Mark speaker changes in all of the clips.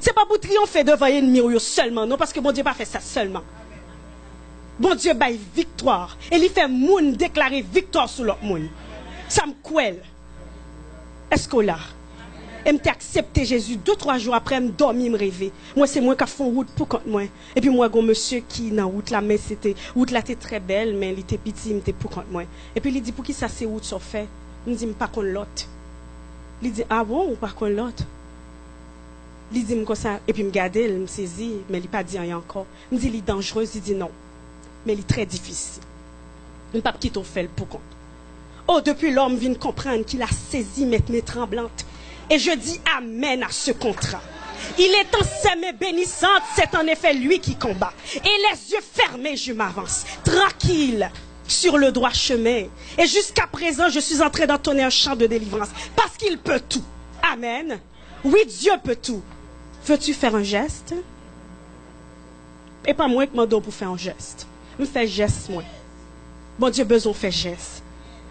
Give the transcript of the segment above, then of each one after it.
Speaker 1: C'est pas pour triompher devant l'ennemi seulement, non, parce que bon Dieu pas fait ça seulement. Bon Dieu baille victoire. Et il fait moun déclarer victoire sur l'autre moun. Ça me couelle. Est-ce qu'on l'a? Et m'te accepté Jésus 2-3 jours après me dormir me rêver. Moi c'est moi qui font route pour contre moi. Et puis moi gon monsieur qui dans route là mais c'était route là était très belle mais il était petit, il était pour contre moi. Et puis il dit pour qui ça c'est route ça fait? Il me dit pas contre l'autre. Il dit ah bon ou pas contre l'autre? Il dit comme ça et puis me garder, il me saisit mais il pas dit rien encore. Il me dit il est dangereux, il dit non. Mais il est très difficile. Il ne pas quitter au fait pour compte. Oh depuis l'homme vient comprendre qu'il a saisi mes tremblantes. Et je dis amen à ce contrat. Il est en ses mains bénissantes, c'est en effet lui qui combat. Et les yeux fermés, je m'avance, tranquille, sur le droit chemin. Et jusqu'à présent, je suis en train d'entonner un chant de délivrance. Parce qu'il peut tout. Amen. Oui, Dieu peut tout. Veux-tu faire un geste? Et pas moi qui m'en donne pour faire un geste. Je fais geste, moi. Bon Dieu, besoin de faire geste.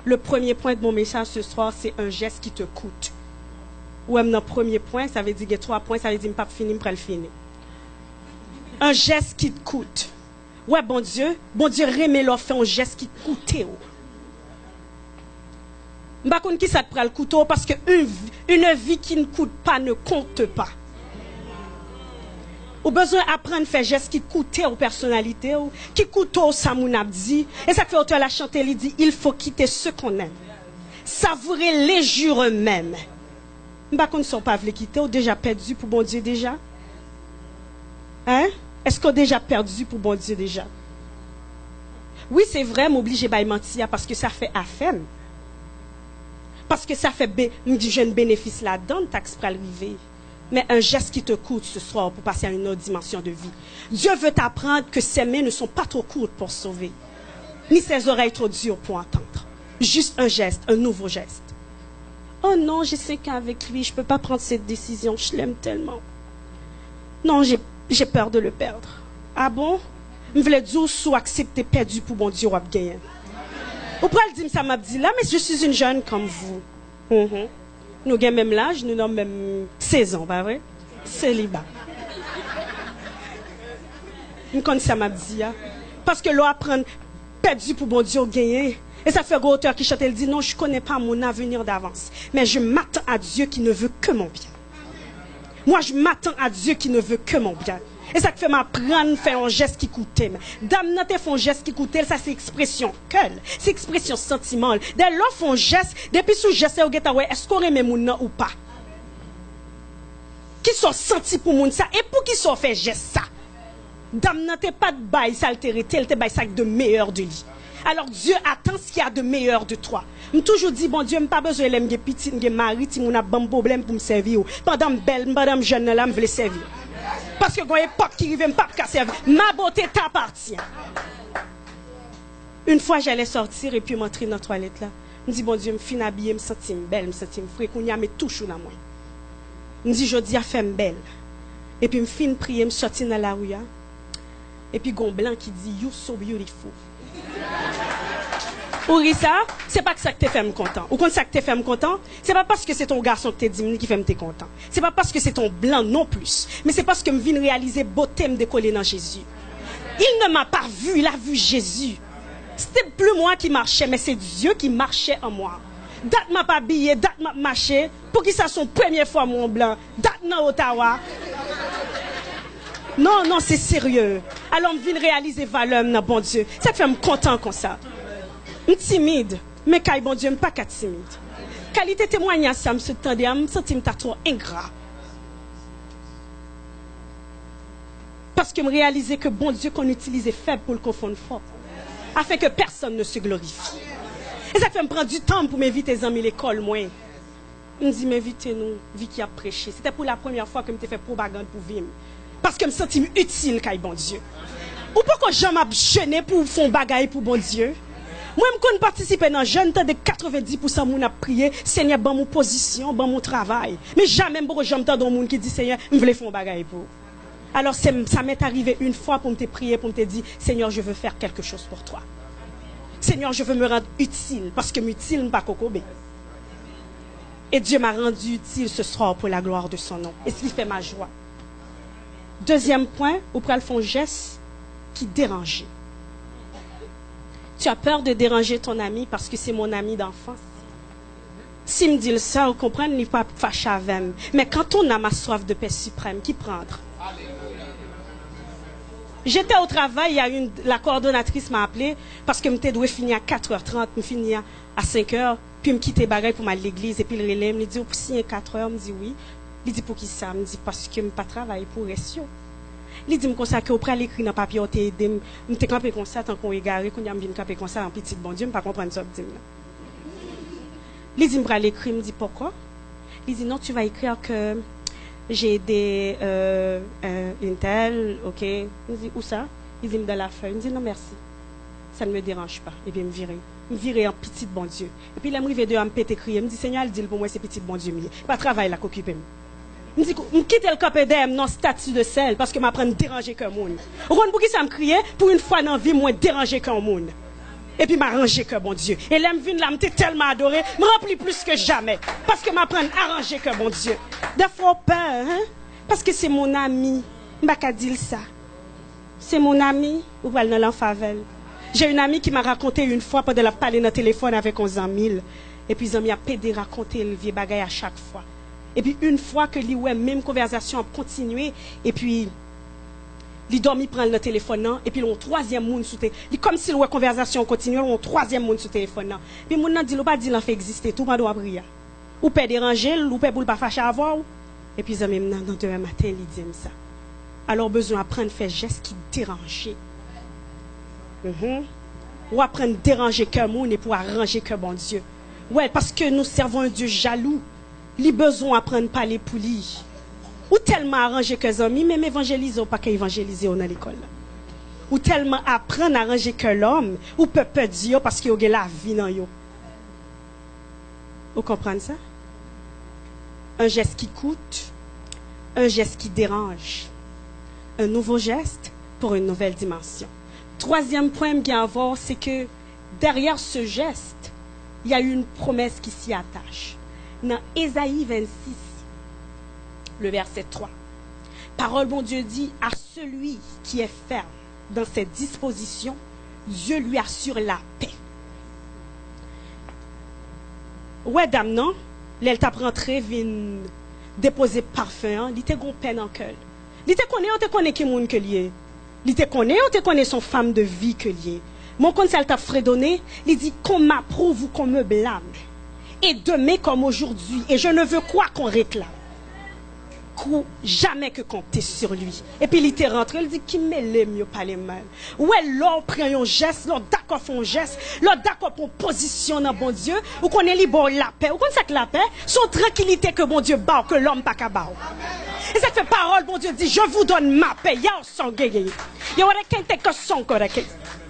Speaker 1: Le premier point de mon message ce soir, c'est un geste qui te coûte. Ou même dans le premier point, ça veut dire que 3 points, ça veut dire que je ne vais pas finir, je vais le finir. Un geste qui te coûte. Ouais, bon Dieu, remet leur fait un geste qui te coûte. Je ne sais pas qui ça te prend le couteau parce qu'une vie qui ne coûte pas ne compte pas. Ou besoin d'apprendre à faire geste qui coûte aux personnalités, qui coûte aux samounabdi. Et ça fait auteur la chanter, il dit, il faut quitter ce qu'on aime. Savourer les jours eux-mêmes. Bah qu'on ne sont pas voulu quitter ou déjà perdu pour bon Dieu déjà? Hein? Est-ce qu'on a déjà perdu pour bon Dieu déjà? Oui, c'est vrai, m'obliger à mentir parce que ça fait affaire. Parce que ça fait du jeune bénéfice là-dedans, taxe pour arriver. Mais un geste qui te coûte ce soir pour passer à une autre dimension de vie. Dieu veut t'apprendre que ses mains ne sont pas trop courtes pour sauver, ni ses oreilles trop dures pour entendre. Juste un geste, un nouveau geste. Oh non, j'ai 5 ans avec lui, je ne peux pas prendre cette décision, je l'aime tellement. Non, j'ai peur de le perdre. Ah bon? Je voulais dire sous accepter perdu pour mon Dieu ou gagner. Ou pourquoi dire ça m'a dit là, mais je suis une jeune comme vous. Nous avons même l'âge, nous avons même 16 ans, pas vrai? Célibat. Je connais ça m'a dit. Parce que l'on apprend perdu pour mon Dieu gagner. Et ça fait un auteur qui chante, elle dit non, je ne connais pas mon avenir d'avance. Mais je m'attends à Dieu qui ne veut que mon bien. Moi, je m'attends à Dieu qui ne veut que mon bien. Et ça fait m'apprendre faire un geste qui coûtait. Dame, n'a fait un geste qui coûtait, ça c'est expression cœur, c'est expression sentiment. Dès lors font geste, depuis sous geste, est-ce qu'on aime mon nom ou pas? Qui sont sentis pour moun ça et pour qui sont fait geste ça? Dame, n'a pas de bail, ça altérité, elle te bail ça de meilleur de lui. Alors Dieu attend ce qu'il y a de meilleur de toi. Je toujours dit, bon Dieu, je n'ai pas besoin de me petit, de mari, si je n'ai pas de problème pour me servir. Pendant belle, madame jeune, là, je veux servir. Parce que quand il y a pas qui arrive, je ne peux pas servir. Ma beauté t'appartient. Une fois, j'allais sortir et puis m'entrer dans la toilette là. Je me dis, bon Dieu, je me finis habillée, je me sens belle, je me sens frais, qu'on y a mes touches dans moi. Je me dis, je dis, à faire belle. Et puis, je me finis prier, je me sortir dans la rue. Et puis, gon blanc qui dit, you so beautiful. Ou ça, c'est pas que ça que te fait me content. Ou quand ça que te fait me content, c'est pas parce que c'est ton garçon que t'es dit qui fait me content. C'est pas parce que c'est ton blanc non plus. Mais c'est parce que me viens réaliser beauté me décoller dans Jésus. Il ne m'a pas vu, il a vu Jésus. C'était plus moi qui marchais, mais c'est Dieu qui marchait en moi. Date m'a pas habillé, date m'a marché, pour qu'il ça son première fois mon blanc. Date dans Ottawa. Non, non, c'est sérieux. Alors me viens réaliser valeur dans bon Dieu. Ça fait me content comme ça. Je suis timide, mais quand bon Dieu, je ne suis pas timide. Qualité témoignage, ça me se tendait, je me sentais trop ingrat. Parce que je réalisais que bon Dieu qu'on utilisait faible pour le confondre fort. Afin que personne ne se glorifie. Et ça fait me prendre du temps pour m'inviter les amis à l'école, moi. Je me dis, m'invitez-nous, vie qui a prêché. C'était pour la première fois que je me fait propagande pour vivre. Parce que je me sentais utile, quand bon Dieu. Ou pourquoi je m'ai jeûné pour faire bagaille pour bon Dieu? Moi, je participe dans le jeune, de 90% de gens prié, Seigneur, dans mon position, dans mon travail. Mais jamais je n'entends dans monde qui dit, Seigneur, je veux faire un bagage pour. Alors, ça m'est arrivé une fois pour me prier, pour me dire, Seigneur, je veux faire quelque chose pour toi. Seigneur, je veux me rendre utile, parce que utile n'est pas cocobé. Et Dieu m'a rendu utile ce soir pour la gloire de son nom. Et ce qui fait ma joie. Deuxième point, ou pral font geste qui dérange. Tu as peur de déranger ton ami parce que c'est mon ami d'enfance. Si me dit ça, vous comprenez, il n'est pas fâché avec moi. Mais quand on a ma soif de paix suprême, qui prendre? J'étais au travail, la coordonnatrice m'a appelé parce que je devais finir à 4h30, je finis à 5h, puis je quitte bagaille pour aller à l'église, et puis le relais me dit, pour signer 4h, je dis oui. Il dit, pour qui ça? Je dis, parce que je ne pas travailler pour Restio. Il dit, comme ça, que après l'écrit dans le papier, je suis campé comme ça, tant qu'on est égaré, quand je viens camper comme ça, en petit bon Dieu, je ne pas comprendre ça. Il dit, je vais l'écrire, je me dis, pourquoi? Il dit, non, tu vas écrire que j'ai aidé une telle, ok. Je dis, où ça? Il dit, dans la feuille. Je dis, non, merci. Ça ne me dérange pas. Et puis, je me virer en petit bon Dieu. Et puis, il me arrive de me péter crier. Je me dis, Seigneur, il dit pour moi, c'est petit bon Dieu. Pas travail là qu'occupe. Je me dis, je quitte le capé d'aime dans statut de sel parce que je m'apprends à déranger qu'un monde. Pour qui ça me criait? Pour une fois dans la vie, moi, déranger qu'un monde. Et puis m'arranger que bon Dieu. Et là, me tellement adoré, me remplit plus que jamais. Parce que m'apprends à arranger que bon Dieu. Des fois, peur, hein? Parce que c'est mon ami. M'baka dire ça. C'est mon ami, ou pas dans l'enfavel. J'ai une amie qui m'a raconté une fois pendant la parler dans le téléphone avec 11 000. Et puis, ils ont mis à pédé raconter le vieux bagay à chaque fois. Et puis, une fois que lui, ouais, même conversation a continué, et puis, il dormi prendre le téléphone, et puis, il y a un troisième monde sous téléphone. Comme si la conversation continue, il y a un troisième monde sous téléphone. Puis, mon nan dit, pas dit, l'en fait exister, tout le monde doit prier. Ou peut déranger, ou peut pas fâcher à voir. Et puis, ils même dans demain matin, il dit ça. Alors, besoin d'apprendre à faire gestes qui dérangent. Ou apprendre à déranger qu'un monde et pour arranger que bon Dieu. Ouais, parce que nous servons un Dieu jaloux. Il a besoin d'apprendre à parler pour lui. Ou tellement arranger que les amis, même évangéliser ou pas qu'évangéliser dans l'école. Ou tellement apprendre à arranger que l'homme, ou peut dire parce qu'il y a la vie dans yo. Vous comprenez ça? Un geste qui coûte, un geste qui dérange. Un nouveau geste pour une nouvelle dimension. Troisième point qu'il y a à voir, c'est que derrière ce geste, il y a une promesse qui s'y attache. Dans Ésaïe 26, le verset 3. Parole, bon Dieu dit, à celui qui est ferme dans ses dispositions, Dieu lui assure la paix. Ouais, dame, non? L'elle t'a rentré, vient déposer parfum, il était gon peine en cœur. Il te connaît, on te connaît qui moun que lié. Il te connaît, on te connaît son femme de vie que lié. Mon conseil t'a fredonné, il dit qu'on m'approuve ou qu'on me blâme. Et demain comme aujourd'hui, et je ne veux quoi qu'on réclame. Jamais que compter sur lui. Et puis il était rentré, il dit qui me l'aime mieux pas les mal. Ouais, l'on prend un geste, l'on d'accord font un geste, l'on d'accord pour position dans bon Dieu, ou qu'on est libre la paix. Ou qu'on sait que la paix, son tranquillité que bon Dieu bat, que l'homme pas qu'à bat. Et cette parole, bon Dieu dit, je vous donne ma paix. Y'a un son gay. Y'a un son correct.